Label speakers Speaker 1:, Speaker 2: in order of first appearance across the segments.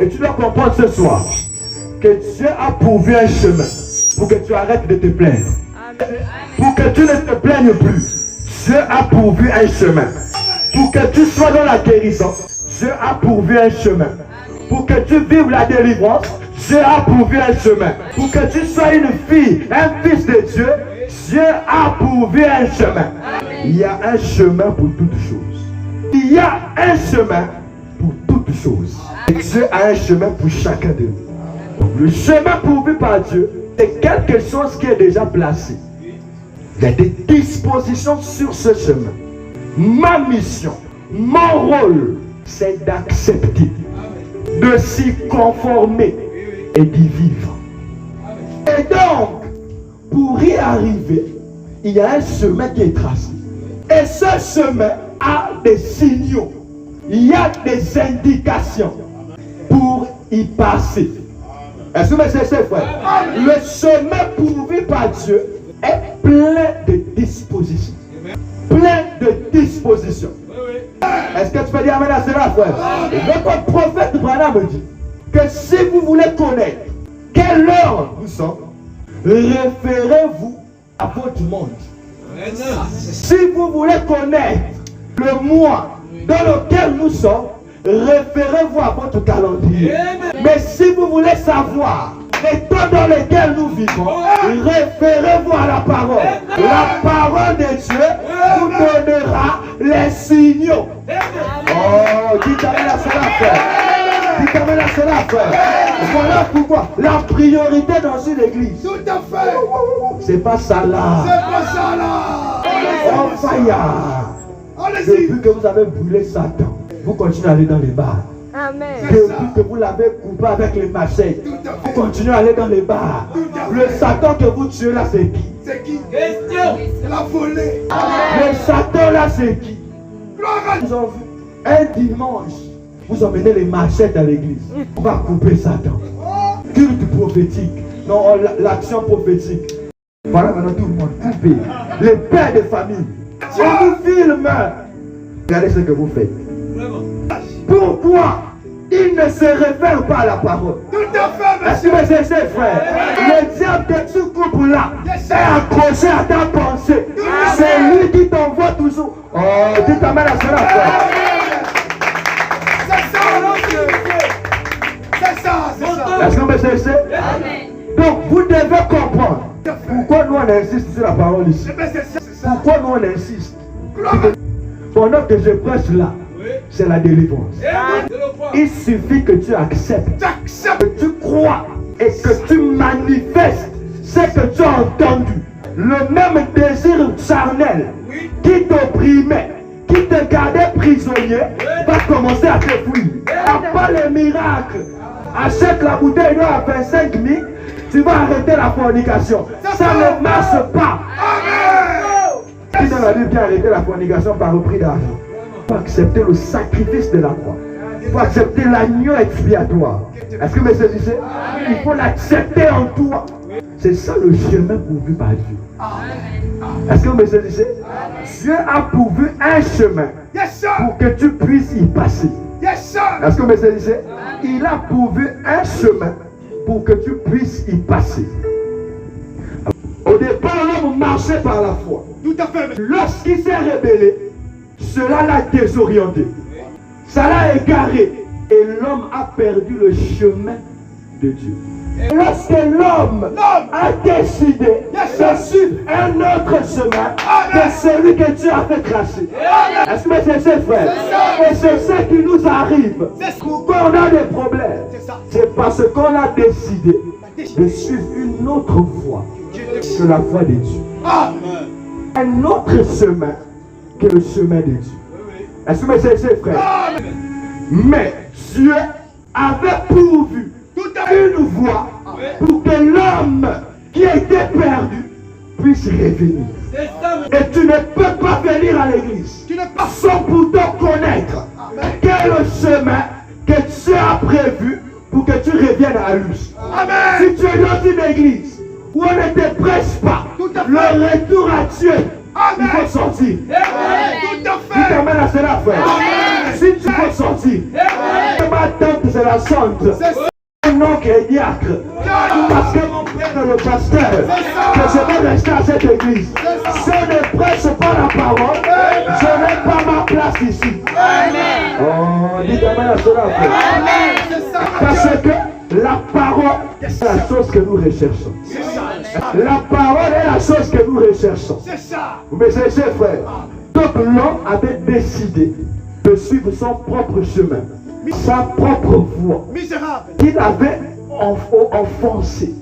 Speaker 1: Et tu dois comprendre ce soir que Dieu a pourvu un chemin pour que tu arrêtes de te plaindre. Pour que tu ne te plaignes plus. Dieu a pourvu un chemin. Pour que tu sois dans la guérison, Dieu a pourvu un chemin. Pour que tu vives la délivrance, Dieu a pourvu un chemin. Pour que tu sois une fille, un fils de Dieu, Dieu a pourvu un chemin. Il y a un chemin pour toutes choses. Il y a un chemin pour toutes choses. Et Dieu a un chemin pour chacun de nous. Le chemin pourvu par Dieu, c'est quelque chose qui est déjà placé. Il y a des dispositions sur ce chemin. Ma mission, mon rôle, c'est d'accepter, de s'y conformer et d'y vivre. Et donc, pour y arriver, il y a un chemin qui est tracé. Et ce chemin a des signaux. Il y a des indications pour y passer. Est-ce que vous êtes frère? Le chemin pourvu par Dieu est plein de dispositions. Plein de dispositions. Est-ce que tu peux dire amen à cela, frère? Notre prophète Branham me dit que si vous voulez connaître quelle heure nous sommes, référez-vous à votre monde. Si vous voulez connaître le mois dans lequel nous sommes, référez-vous à votre calendrier. Mais si vous voulez savoir les temps dans lesquels nous vivons, référez-vous à la parole. La parole de Dieu vous donnera les signaux. Oh, dites amen à cela, frère. Dites amen à cela, frère. Voilà pourquoi la priorité dans une église, tout à fait, c'est pas ça là. C'est pas ça là. Oh, fire. Depuis que vous avez brûlé Satan, vous continuez à aller dans les bars. Amen. Depuis que vous l'avez coupé avec les machettes, vous continuez à aller dans les bars. Le Satan que vous tuez là, c'est qui? C'est qui? Question. La volée. Le Satan là, c'est qui? Nous avons vu un dimanche, vous emmenez les machettes à l'église. On va couper Satan. Culte prophétique. Non, l'action prophétique. Voilà maintenant tout le monde coupé. Les pères de famille. On vous filme. Regardez ce que vous faites. Pourquoi il ne se réfère pas à la parole? Tout à fait, monsieur. Est-ce que c'est frère? Le diable que tu coupes là est accroché à ta pensée. C'est lui qui t'envoie toujours. Oh, dites amen à cela, frère. C'est ça, c'est ça, c'est ça. Est-ce que c'est? Donc, vous devez comprendre pourquoi nous on insiste sur la parole ici. Pourquoi nous on insiste? Pendant que je prêche là, c'est la délivrance. Il suffit que tu acceptes, que tu crois et que tu manifestes ce que tu as entendu. Le même désir charnel qui t'opprimait, qui te gardait prisonnier, va commencer à te fuir. Après les miracles, achète la bouteille d'eau à 25 000, tu vas arrêter la fornication. Ça ne marche pas. Qui dans la Bible qui a arrêté la fornication par repris d'argent? Il faut accepter le sacrifice de la croix. Il faut accepter l'agneau expiatoire. Est-ce que vous me saisissez? Il faut l'accepter en toi. C'est ça le chemin pourvu par Dieu. Est-ce que vous me saisissez? Dieu a pourvu un chemin pour que tu puisses y passer. Est-ce que vous me saisissez? Il a pourvu un chemin pour que tu puisses y passer. Au départ, l'homme marchait par la foi. Tout à fait. Lorsqu'il s'est rébellé, cela l'a désorienté. Ça l'a égaré. Et l'homme a perdu le chemin de Dieu. Et lorsque l'homme a décidé de suivre un autre chemin que celui que Dieu a fait tracer. Est-ce que c'est ça, frère? Et c'est ça qui nous arrive. Pourquoi on a des problèmes? C'est parce qu'on a décidé de suivre une autre voie que la voie de Dieu. Un autre chemin que le chemin de Dieu. Est-ce que c'est ça, frère? Mais Dieu avait pourvu une voie pour que l'homme qui était perdu puisse revenir. Et tu ne peux pas venir à l'église sans pourtant connaître quel est le chemin que Dieu a prévu pour que tu reviennes à lui. Si tu es dans une église où on ne te prêche pas le retour à Dieu il faut sortir.
Speaker 2: Tout à
Speaker 1: Tu t'amènes à cela, frère. Si tu veux sortir, ma tante, c'est la sainte. Un nom qui est diacre. Parce que mon père est le pasteur. Que je vais rester à cette église. Si on ne prêche pas la parole, je n'ai pas ma place ici. Oh, dites amen à cela, frère. Parce que la parole est la chose que nous recherchons. La parole est la chose que nous recherchons. Mais c'est frère. Donc l'homme avait décidé de suivre son propre chemin, sa propre voie, qu'il avait enfoncé,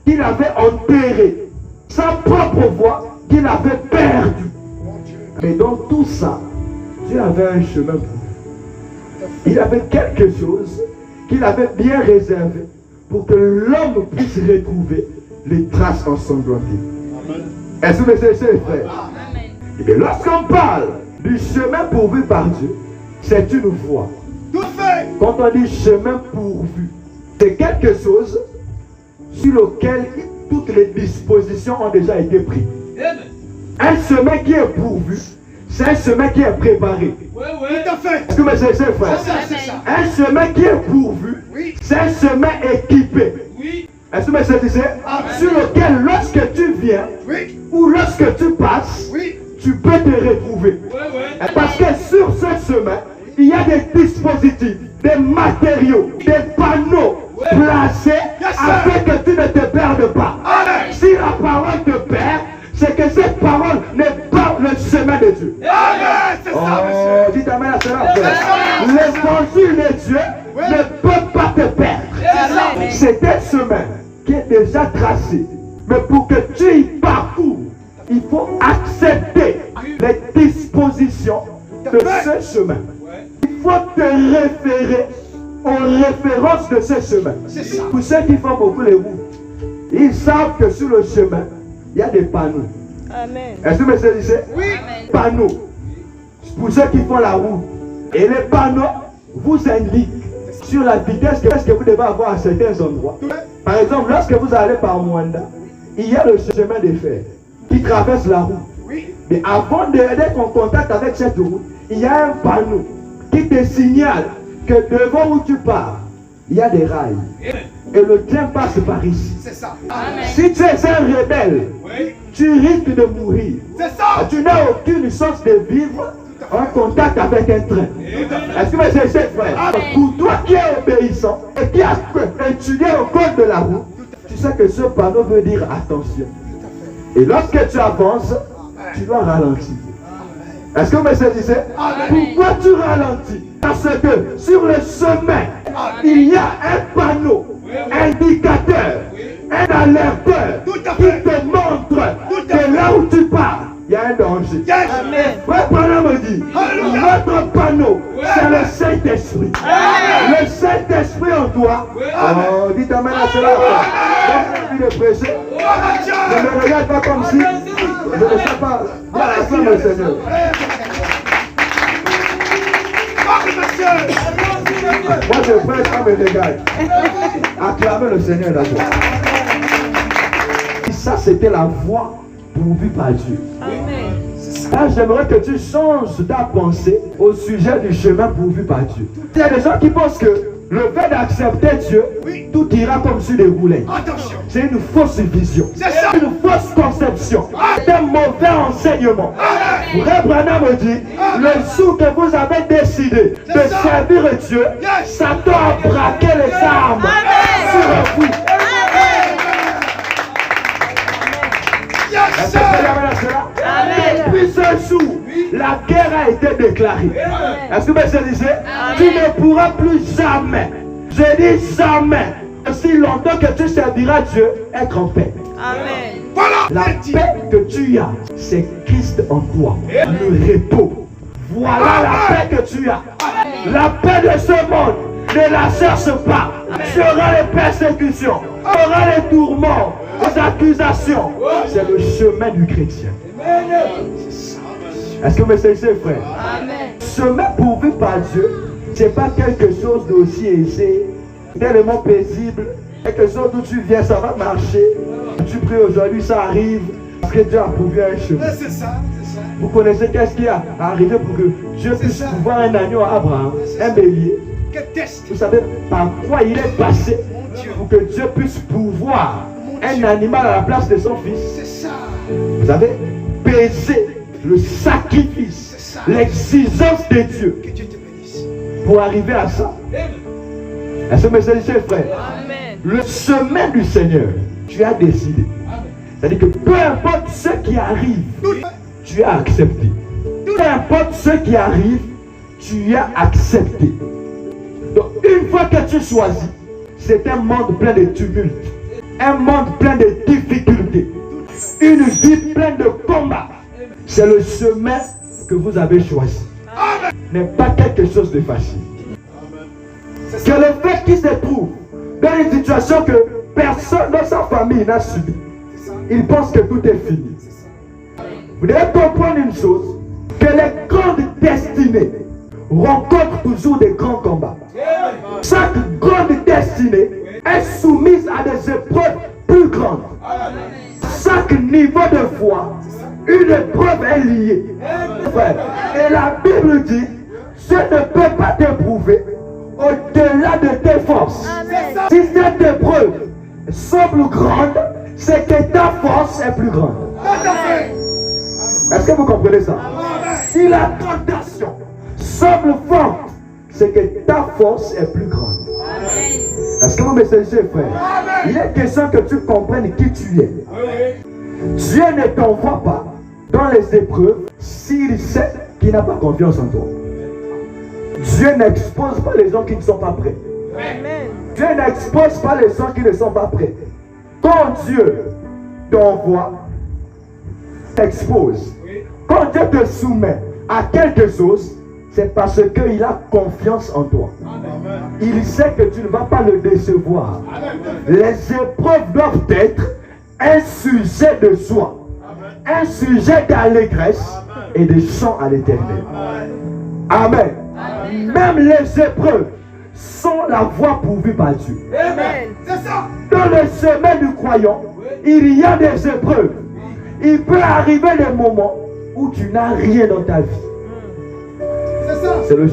Speaker 1: qu'il avait enterré, sa propre voie qu'il avait perdue. Mais dans tout ça, Dieu avait un chemin pour lui. Il avait quelque chose qu'il avait bien réservé pour que l'homme puisse retrouver les traces ensanglantées. Est-ce que c'est frère? Et lorsqu'on parle du chemin pourvu par Dieu, c'est une voie. Quand on dit chemin pourvu, c'est quelque chose sur lequel toutes les dispositions ont déjà été prises. Un chemin qui est pourvu, c'est un chemin qui est préparé. Est-ce que c'est frère? Un chemin qui est pourvu, c'est un chemin équipé. Est-ce que c'est sur lequel lorsque tu viens ou lorsque tu passes, tu peux te retrouver. Parce que sur ce chemin, il y a des dispositifs, des matériaux, des panneaux placés afin que tu ne te perdes pas. Si la parole te perd, c'est que cette parole n'est pas le chemin de Dieu. Oh, dites amen à cela, frère. L'évangile de Dieu ne peut pas te perdre. C'est un chemin qui est déjà tracé. Mais pour que tu y parcours, il faut accepter les dispositions de ce chemin. Il faut te référer aux références de ce chemin. Pour ceux qui font beaucoup les routes, ils savent que sur le chemin, il y a des panneaux. Est-ce que vous me saisissez? Panneaux. Pour ceux qui font la route. Et les panneaux vous indiquent sur la vitesse que vous devez avoir à certains endroits. Par exemple, lorsque vous allez par Mwanda, il y a le chemin de fer qui traverse la route. Mais avant d'être en contact avec cette route, il y a un panneau qui te signale que devant où tu pars, il y a des rails. Et le train passe par ici. Si tu es un rebelle, tu risques de mourir. Tu n'as aucune chance de vivre en contact avec un train. Est-ce que c'est ça, frère? Pour toi qui es obéissant et qui as étudié au code de la route, tu sais que ce panneau veut dire attention. Et lorsque tu avances, tu dois ralentir. Est-ce que vous me saisissez? Pourquoi tu ralentis? Parce que sur le chemin, il y a un panneau indicateur, un alerteur qui te montre que là où tu pars, il y a un danger. Frère Branham me dit, notre panneau, c'est le Saint-Esprit. Le Saint-Esprit en toi. Oh, dites amen à cela. J'ai envie de prêcher. Ne me regarde pas comme si je ne sais pas. Voilà, c'est le Seigneur. Moi je prêche à mes regarde. Acclamez le Seigneur d'abord. Ça c'était la voie pourvue par Dieu. Là, j'aimerais que tu changes ta pensée au sujet du chemin pourvu par Dieu. Il y a des gens qui pensent que le fait d'accepter Dieu, tout ira comme sur des roulettes. C'est une fausse vision. C'est une fausse conception. C'est un mauvais enseignement. Frère Branham me dit, le jour que vous avez décidé de servir Dieu, Satan a braqué les armes sur vous. Depuis ce jour, la guerre a été déclarée. Est-ce que vous me saisissez? Tu ne pourras plus jamais, je dis jamais, aussi longtemps que tu serviras Dieu, être en paix.
Speaker 2: Amen.
Speaker 1: La paix que tu as, c'est Christ en toi. Le repos. Voilà la paix que tu as. La paix de ce monde, ne la cherche pas. Sera les persécutions, sera les tourments, les accusations. C'est le chemin du chrétien. Est-ce que vous me saisissez, frère?
Speaker 2: Amen.
Speaker 1: Chemin pourvu par Dieu, c'est pas quelque chose d'aussi aisé, tellement paisible, quelque chose où tu viens, ça va marcher. Tu pries aujourd'hui, ça arrive. que Dieu a pourvu un chemin.
Speaker 3: C'est ça, c'est ça.
Speaker 1: Vous connaissez qu'est-ce qui est arrivé pour que Dieu puisse pouvoir un agneau à Abraham, un bélier.
Speaker 3: Quel test.
Speaker 1: Vous savez par quoi il est passé
Speaker 3: Mon Dieu.
Speaker 1: pour que Dieu puisse pouvoir un animal à la place de son fils.
Speaker 3: C'est ça.
Speaker 1: Vous avez pesé le sacrifice, l'exigence de Dieu
Speaker 3: Que Dieu te bénisse.
Speaker 1: pour arriver à ça. Est-ce que mes chers frères,
Speaker 2: Amen.
Speaker 1: le chemin du Seigneur, tu as décidé. C'est-à-dire que peu importe ce qui arrive, tu as accepté. Peu importe ce qui arrive, tu as accepté. Donc une fois que tu choisis, c'est un monde plein de tumultes, un monde plein de difficultés, une vie pleine de combats. C'est le chemin que vous avez choisi. Ce n'est pas quelque chose de facile. C'est le fait qu'il se trouve dans une situation que personne dans sa famille n'a subi. Il pense que tout est fini. Vous devez comprendre une chose, que les grandes destinées rencontrent toujours des grands combats. Chaque grande destinée est soumise à des épreuves plus grandes. Chaque niveau de foi, une épreuve est liée. Et la Bible dit, Dieu ne peut pas t'éprouver au-delà de tes forces. Si cette épreuve semble grande, c'est que ta force est plus grande. Est-ce que vous comprenez ça? Si la tentation semble forte, c'est que ta force est plus grande. Est-ce que vous me suivez, frère? Il est question que tu comprennes qui tu es. Dieu ne t'envoie pas dans les épreuves s'il sait qu'il n'a pas confiance en toi. Dieu n'expose pas les gens qui ne sont pas prêts. Dieu n'expose pas les gens qui ne sont pas prêts. Quand Dieu t'envoie, t'expose. Quand Dieu te soumet à quelque chose, c'est parce qu'il a confiance en toi. Il sait que tu ne vas pas le décevoir. Les épreuves doivent être un sujet de joie, un sujet d'allégresse et de chant à l'Éternel. Amen. Même les épreuves sont la voie pourvue par Dieu.
Speaker 2: Amen.
Speaker 1: Dans le chemin du croyant, il y a des épreuves. Il peut arriver des moments où tu n'as rien dans ta vie. C'est le